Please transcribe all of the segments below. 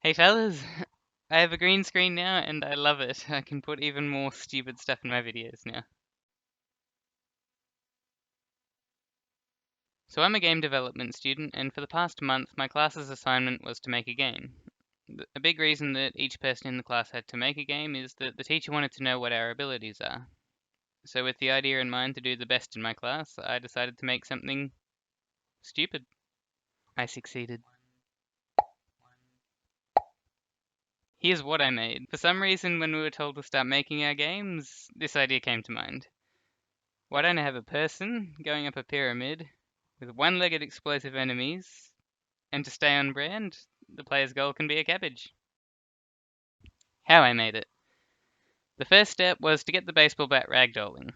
Hey fellas, I have a green screen now and I love it. I can put even more stupid stuff in my videos now. So I'm a game development student and for the past month my class's assignment was to make a game. A big reason that each person in the class had to make a game is that the teacher wanted to know what our abilities are. So with the idea in mind to do the best in my class, I decided to make something stupid. I succeeded. Here's what I made. For some reason when we were told to start making our games, this idea came to mind. Why don't I have a person going up a pyramid with one-legged explosive enemies, and to stay on brand, the player's goal can be a cabbage. How I made it. The first step was to get the baseball bat ragdolling.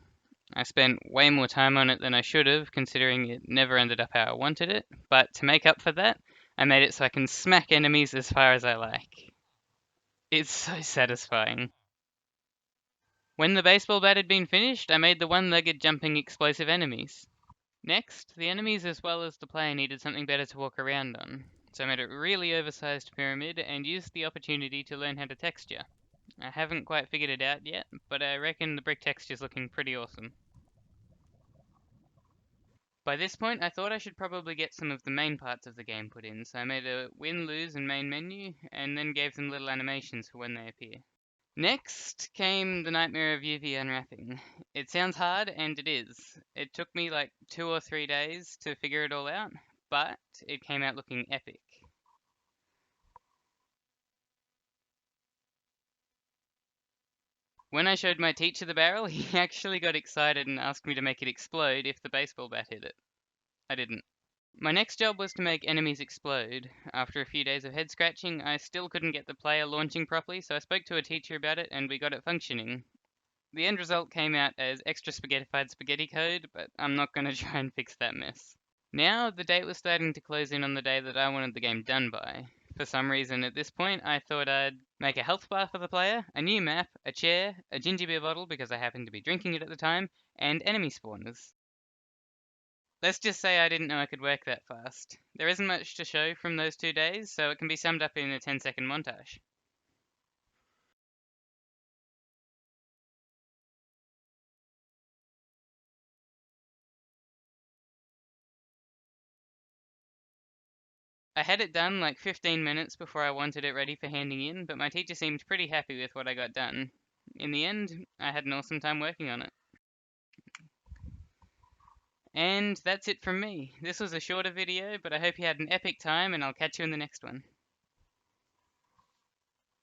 I spent way more time on it than I should have, considering it never ended up how I wanted it, but to make up for that, I made it so I can smack enemies as far as I like. It's so satisfying. When the baseball bat had been finished, I made the one-legged jumping explosive enemies. Next, the enemies as well as the player needed something better to walk around on, so I made a really oversized pyramid and used the opportunity to learn how to texture. I haven't quite figured it out yet, but I reckon the brick texture's looking pretty awesome. By this point, I thought I should probably get some of the main parts of the game put in, so I made a win, lose, and main menu, and then gave them little animations for when they appear. Next came the nightmare of UV unwrapping. It sounds hard, and it is. It took me like 2 or 3 days to figure it all out, but it came out looking epic. When I showed my teacher the barrel, he actually got excited and asked me to make it explode if the baseball bat hit it. I didn't. My next job was to make enemies explode. After a few days of head scratching, I still couldn't get the player launching properly, so I spoke to a teacher about it and we got it functioning. The end result came out as extra spaghettified spaghetti code, but I'm not going to try and fix that mess. Now, the date was starting to close in on the day that I wanted the game done by. For some reason, at this point, I thought I'd make a health bar for the player, a new map, a chair, a ginger beer bottle because I happened to be drinking it at the time, and enemy spawners. Let's just say I didn't know I could work that fast. There isn't much to show from those 2 days, so it can be summed up in a 10-second montage. I had it done like 15 minutes before I wanted it ready for handing in, but my teacher seemed pretty happy with what I got done. In the end, I had an awesome time working on it. And that's it from me. This was a shorter video, but I hope you had an epic time and I'll catch you in the next one.